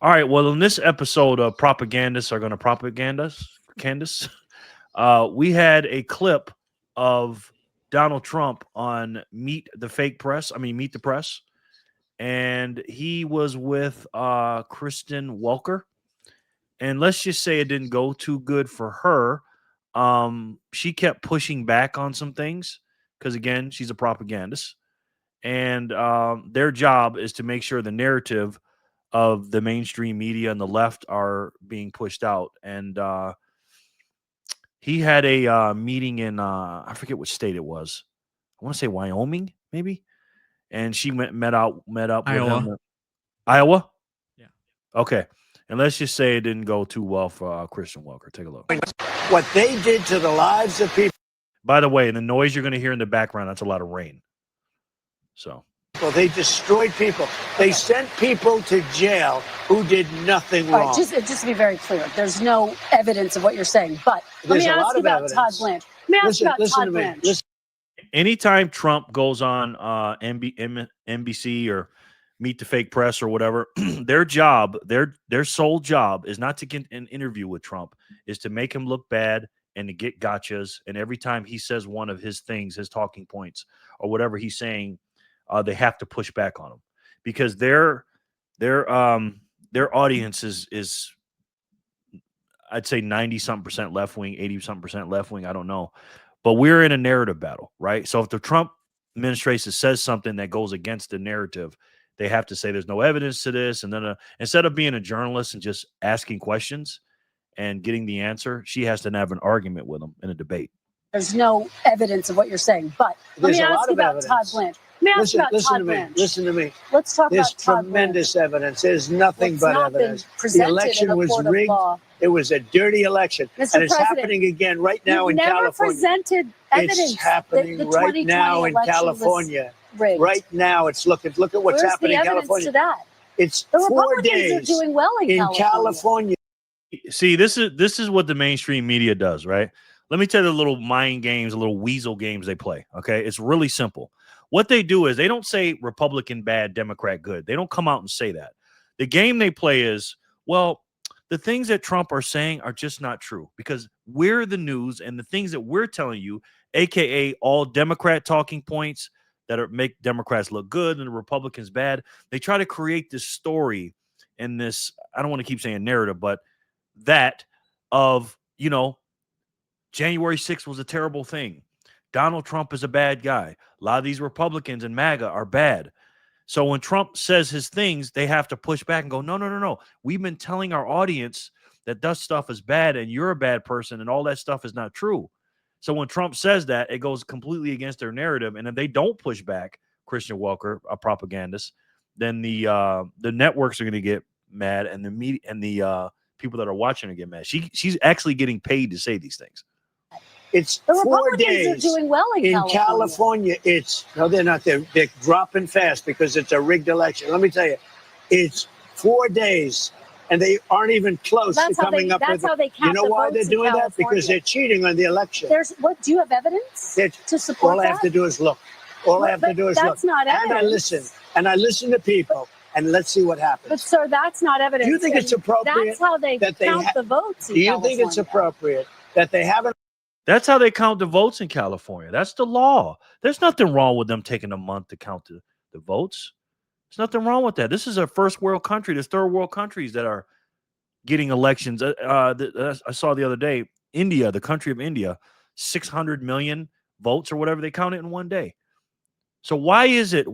All right. Well, in this episode of Propagandists Are Going to Candace, we had a clip of Donald Trump on Meet the Press, and he was with Kristen Welker. And let's just say it didn't go too good for her. She kept pushing back on some things because, again, she's a propagandist. And their job is to make sure the narrative of the mainstream media and the left are being pushed out. And he had a meeting in, I forget which state it was. I want to say Wyoming, maybe. And she met up with him. Iowa? Yeah. Okay. And let's just say it didn't go too well for Kristen Welker. Take a look. What they did to the lives of people. By the way, the noise you're going to hear in the background, that's a lot of rain. So. Well, they destroyed people. They sent people to jail who did nothing wrong. Right, just to be very clear, there's no evidence of what you're saying. But let me ask you about Todd Blanche. Listen to me. Listen. Anytime Trump goes on NBC or Meet the Fake Press or whatever, their sole job is not to get an interview with Trump, is to make him look bad and to get gotchas. And every time he says one of his things, his talking points or whatever he's saying, they have to push back on him because their audience is I'd say 90-something% left wing, 80-something% left wing. I don't know, but we're in a narrative battle, right? So if the Trump administration says something that goes against the narrative, they have to say there's no evidence to this. And then instead of being a journalist and just asking questions and getting the answer, she has to have an argument with them in a debate. There's no evidence of what you're saying, but let me ask you about Todd Blanche. Listen to me. Let's talk There's about Todd tremendous Blanche. evidence. There's nothing but evidence. The election was rigged. It was a dirty election. Mr. And it's President, happening again right now in never California. Presented evidence. It's happening the right now in California. Right now, it's look at what's happening in California. To that? It's the 4 Republicans days are doing well in California. See, this is what the mainstream media does, right? Let me tell you the little mind games, the little weasel games they play. Okay, it's really simple. What they do is they don't say Republican bad, Democrat good. They don't come out and say that. The game they play is, well, the things that Trump are saying are just not true because we're the news and the things that we're telling you, aka all Democrat talking points that make Democrats look good and the Republicans bad. They try to create this story and this, I don't want to keep saying narrative, but that of, January 6th was a terrible thing. Donald Trump is a bad guy. A lot of these Republicans and MAGA are bad. So when Trump says his things, they have to push back and go, no. We've been telling our audience that that stuff is bad and you're a bad person and all that stuff is not true. So when Trump says that, it goes completely against their narrative. And if they don't push back, Kristen Welker, a propagandist, then the networks are going to get mad and the media and the people that are watching are get mad. She's actually getting paid to say these things. It's the 4 Republicans days are doing well in California. They're not. They're dropping fast because it's a rigged election. Let me tell you, it's 4 days, and they aren't even close to coming up with. How they count you know why they're doing that? Because they're cheating on the election. Do you have evidence to support all that? I have to do is look. All I have to do is look. That's not evidence. And I listen to people, and let's see what happens. But sir, that's not evidence. Do you think it's appropriate? That's how they count the votes. Do you think it's appropriate that they haven't? That's how they count the votes in California. That's the law. There's nothing wrong with them taking a month to count the votes. There's nothing wrong with that. This is a first world country. There's third world countries that are getting elections. I saw the other day, India, the country of India, 600 million votes or whatever, they count it in one day. So why is it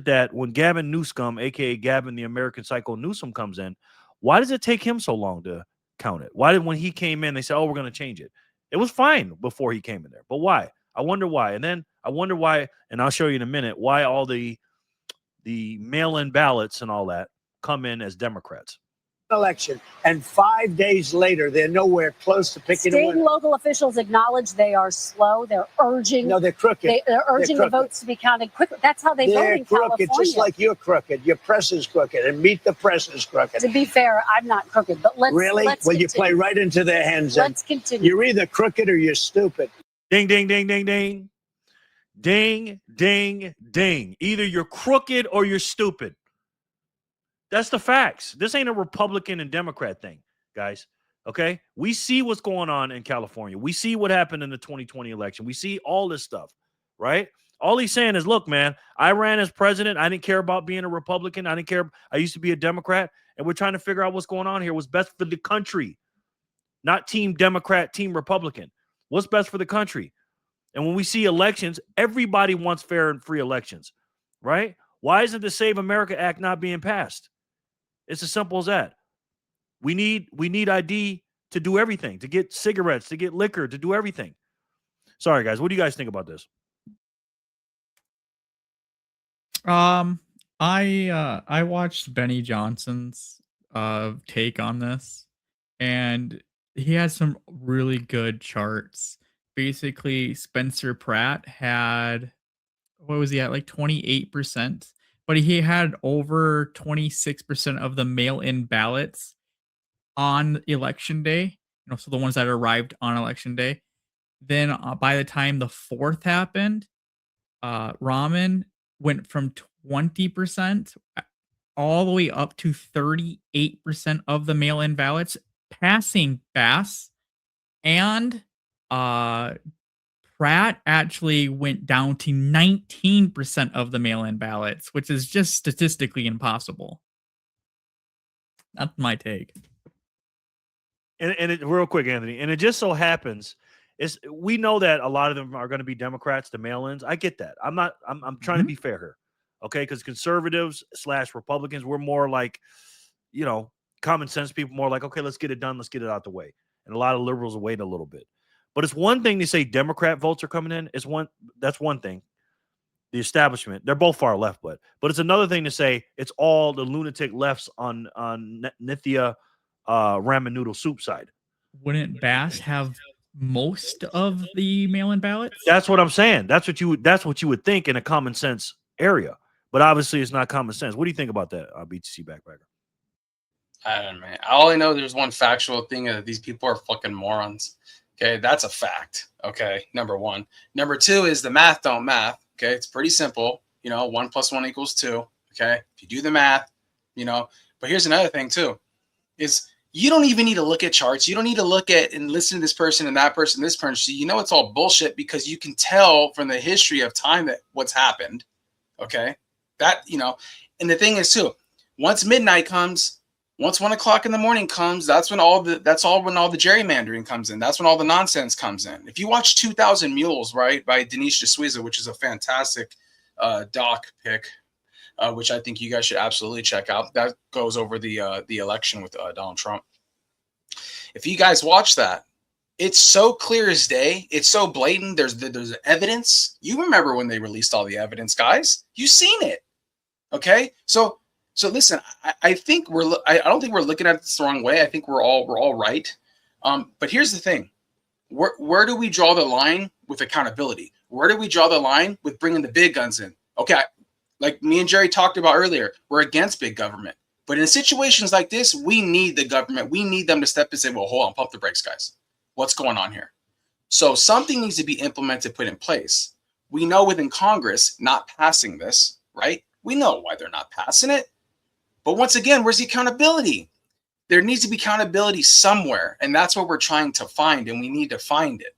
that when Gavin Newsom, aka Gavin the American Psycho Newsom, comes in, why does it take him so long to count it? Why did when he came in, they said, oh, we're going to change it? It was fine before he came in there. But why? I wonder why. And then I wonder why, and I'll show you in a minute, why all the mail-in ballots and all that come in as Democrats. election, and 5 days later, they're nowhere close to picking a State winner. and local officials acknowledge they are slow. They're urging. No, they're crooked. They're urging the votes to be counted quickly. That's how they vote in crooked, California. just like you're crooked. Your press is crooked, and Meet the Press is crooked. To be fair, I'm not crooked, but let's really. Let's well, continue. You play right into their hands. Let's continue. You're either crooked or you're stupid. Ding, ding, ding, ding, ding. Ding, ding, ding. Either you're crooked or you're stupid. That's the facts. This ain't a Republican and Democrat thing, guys. Okay? We see what's going on in California. We see what happened in the 2020 election. We see all this stuff, right? All he's saying is, look, man, I ran as president. I didn't care about being a Republican. I didn't care. I used to be a Democrat. And we're trying to figure out what's going on here. What's best for the country. Not team Democrat, team Republican. What's best for the country? And when we see elections, everybody wants fair and free elections, right? Why isn't the Save America Act not being passed? It's as simple as that. We need ID to do everything, to get cigarettes, to get liquor, to do everything. Sorry, guys. What do you guys think about this? I watched Benny Johnson's take on this, and he had some really good charts. Basically, Spencer Pratt had, what was he at, like 28%, but he had over 26% of the mail-in ballots on election day, so the ones that arrived on election day. Then by the time the 4th happened, Rahman went from 20% all the way up to 38% of the mail-in ballots, passing Bass. And Pratt actually went down to 19% of the mail-in ballots, which is just statistically impossible. That's my take. And it, real quick, Anthony, and it just so happens we know that a lot of them are going to be Democrats, the mail-ins. I get that. I'm trying to be fair here, okay? Because conservatives / Republicans, we're more like, common sense people, more like, okay, let's get it done, let's get it out the way. And a lot of liberals are waiting a little bit. But it's one thing to say Democrat votes are coming in. That's one thing. The establishment, they're both far left, but it's another thing to say it's all the lunatic lefts on Nithya ramen noodle soup side. Wouldn't Bass have most of the mail-in ballots? That's what I'm saying. That's what you would think in a common sense area. But obviously it's not common sense. What do you think about that, BTC Backpacker? I don't know, man. I only know there's one factual thing that these people are fucking morons. Okay, that's a fact. Okay, number one. Number two is the math don't math. Okay, it's pretty simple. 1 + 1 = 2. Okay, if you do the math, But here's another thing too, is you don't even need to look at charts. You don't need to look at and listen to this person and that person, this person. It's all bullshit because you can tell from the history of time that what's happened. Okay, that and the thing is too, once midnight comes. Once 1 o'clock in the morning comes, that's when all the gerrymandering comes in. That's when all the nonsense comes in. If you watch 2,000 Mules, right, by Dinesh D'Souza, which is a fantastic doc pick, which I think you guys should absolutely check out. That goes over the election with Donald Trump. If you guys watch that, it's so clear as day. It's so blatant. There's evidence. You remember when they released all the evidence, guys? You've seen it. Okay, so listen, I think I don't think we're looking at this the wrong way. I think we're all right. But here's the thing: where do we draw the line with accountability? Where do we draw the line with bringing the big guns in? Okay, like me and Jerry talked about earlier, we're against big government. But in situations like this, we need the government. We need them to step in and say, "Well, hold on, pump the brakes, guys. What's going on here?" So something needs to be implemented, put in place. We know within Congress not passing this, right? We know why they're not passing it. But once again, where's the accountability? There needs to be accountability somewhere, and that's what we're trying to find, and we need to find it.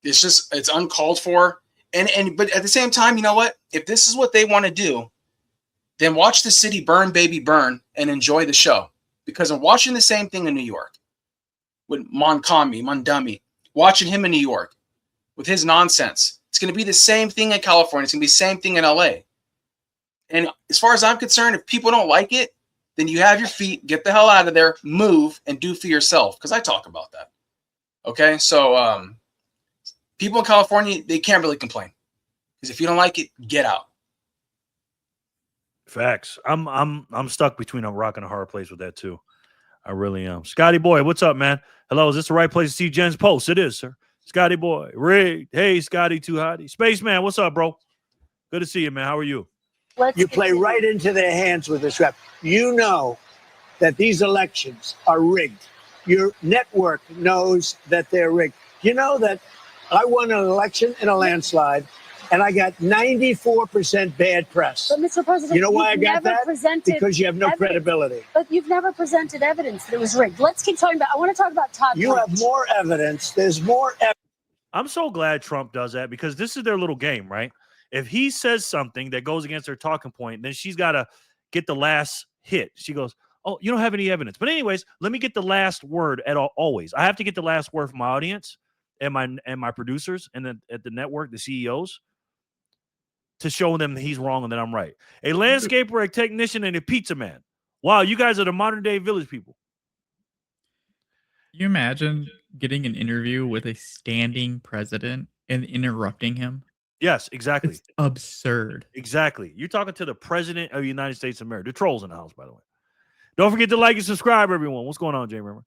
It's uncalled for, but at the same time, you know what? If this is what they want to do, then watch the city burn, baby, burn, and enjoy the show. Because I'm watching the same thing in New York with Mondumi, watching him in New York with his nonsense. It's going to be the same thing in California. It's going to be the same thing in LA. And as far as I'm concerned, if people don't like it, then you have your feet, get the hell out of there, move, and do for yourself. Because I talk about that. Okay? So people in California, they can't really complain. Because if you don't like it, get out. Facts. I'm stuck between a rock and a hard place with that too. I really am. Scotty boy, what's up, man? Hello, is this the right place to see Jen's post? It is, sir. Scotty boy, Rig. Hey, Scotty, too hotty. Spaceman, what's up, bro? Good to see you, man. How are you? You play right into their hands with this rap. You know that these elections are rigged. Your network knows that they're rigged. You know that I won an election in a landslide, and I got 94% bad press. But Mr. President, you know why I got that? Because you have no credibility. But you've never presented evidence that it was rigged. Let's keep talking about. I want to talk about Todd. You have more evidence. There's more evidence. I'm so glad Trump does that because this is their little game, right? If he says something that goes against her talking point, then she's got to get the last hit. She goes, "Oh, you don't have any evidence." But anyways, let me get the last word at all. Always, I have to get the last word from my audience and my producers and then at the network, the CEOs, to show them that he's wrong and that I'm right. A landscaper, a technician, and a pizza man. Wow, you guys are the modern day village people. You imagine getting an interview with a standing president and interrupting him? Yes, exactly. It's absurd. Exactly. You're talking to the president of the United States of America. The trolls in the house, by the way. Don't forget to like and subscribe, everyone. What's going on, Jay Rimmer?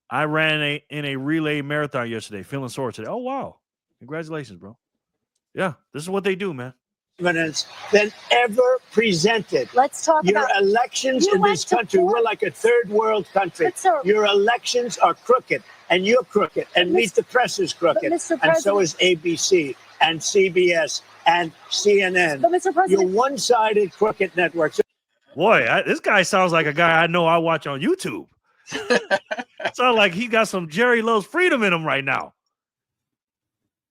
I ran in a relay marathon yesterday, feeling sore today. Oh, wow. Congratulations, bro. Yeah, this is what they do, man. Evidence than ever presented. Let's talk your about elections in this country. We're like a third world country. But, sir, your elections are crooked, and you're crooked, and Meet the Press is crooked, and so is ABC and CBS and CNN. But Mr. President, you're one-sided crooked networks. Boy, this guy sounds like a guy I know I watch on YouTube. Sounds like he got some Jerry Loves Freedom in him right now.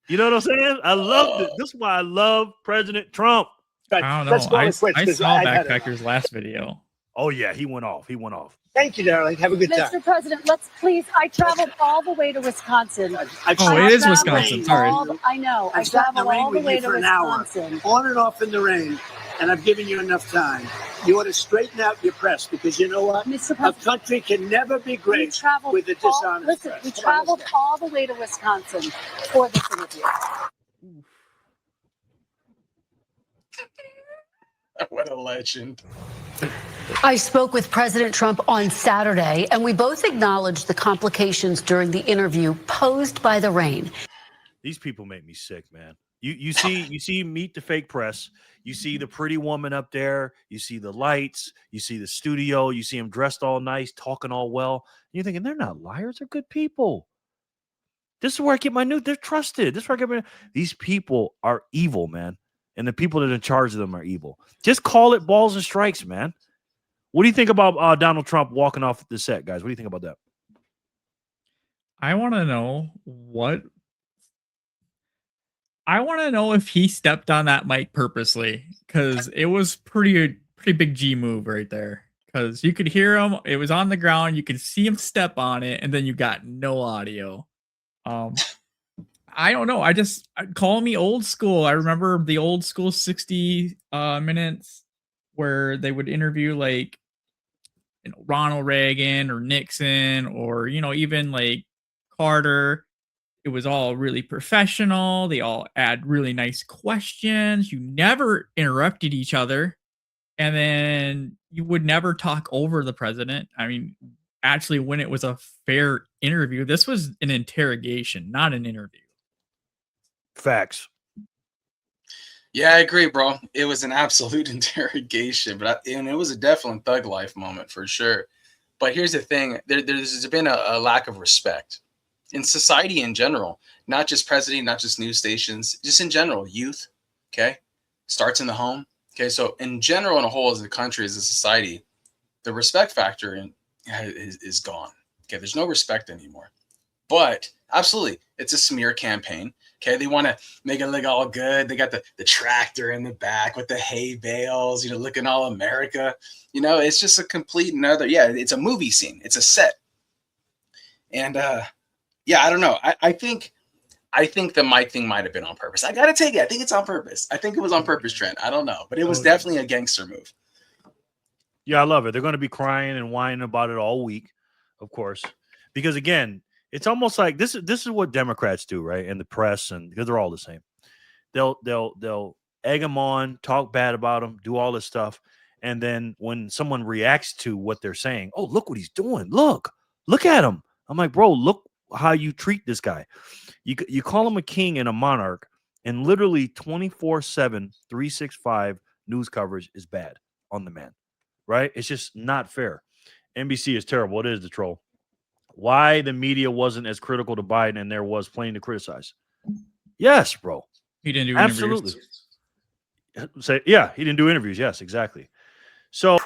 You know what I'm saying? I love it. This is why I love President Trump. I don't know. I saw Backpacker's last video. Oh, yeah. He went off. He went off. Thank you, darling. Have a good time. Mr. President, let's please. I traveled all the way to Wisconsin. It is Wisconsin. Sorry. I know. I traveled all the way to Wisconsin. On and off in the rain, and I've given you enough time. You ought to straighten out your press because you know what? A country can never be great with a dishonest press. We traveled all the way to Wisconsin for this interview. What a legend. I spoke with President Trump on Saturday, and we both acknowledged the complications during the interview posed by the rain. These people make me sick, man. You see Meet the Fake Press. You see the pretty woman up there. You see the lights. You see the studio. You see them dressed all nice, talking all well. And you're thinking, they're not liars. They're good people. This is where I get my news. They're trusted. This is where I get my. These people are evil, man. And the people that are in charge of them are evil. Just call it balls and strikes, man. What do you think about Donald Trump walking off the set, guys? What do you think about that? I want to know if he stepped on that mic purposely, because it was pretty big G move right there. Because you could hear him, it was on the ground, you could see him step on it, and then you got no audio. I don't know. Call me old school. I remember the old school 60 minutes where they would interview like Ronald Reagan or Nixon or even like Carter. It was all really professional. They all had really nice questions. You never interrupted each other. And then you would never talk over the president. I mean, actually, when it was a fair interview, this was an interrogation, not an interview. Facts. Yeah, I agree, bro. It was an absolute interrogation, but it was a definite thug life moment for sure. But here's the thing. There's been a lack of respect in society in general, not just president, not just news stations, just in general, youth, okay? Starts in the home, okay? So in general, in a whole, as a country, as a society, the respect factor is gone, okay? There's no respect anymore. But absolutely, it's a smear campaign, okay? They want to make it look all good. They got the tractor in the back with the hay bales, looking all America. It's just a complete it's a movie scene. It's a set. And, I don't know. I think the mic thing might have been on purpose. I got to take it. I think it's on purpose. I think it was on purpose, Trent. I don't know. But it was definitely a gangster move. Yeah, I love it. They're going to be crying and whining about it all week, of course. Because, again, it's almost like this is what Democrats do, right? And the press, and because they're all the same. They'll egg them on, talk bad about them, do all this stuff. And then when someone reacts to what they're saying, oh, look what he's doing. Look at him. I'm like, bro, look how you treat this guy. You call him a king and a monarch, and literally 24/7, 365 news coverage is bad on the man, right? It's just not fair. NBC is terrible. It is the troll. Why the media wasn't as critical to Biden and there was plenty to criticize. Yes, bro. He didn't do Absolutely. interviews. Say, yeah, he didn't do interviews. Yes, exactly. So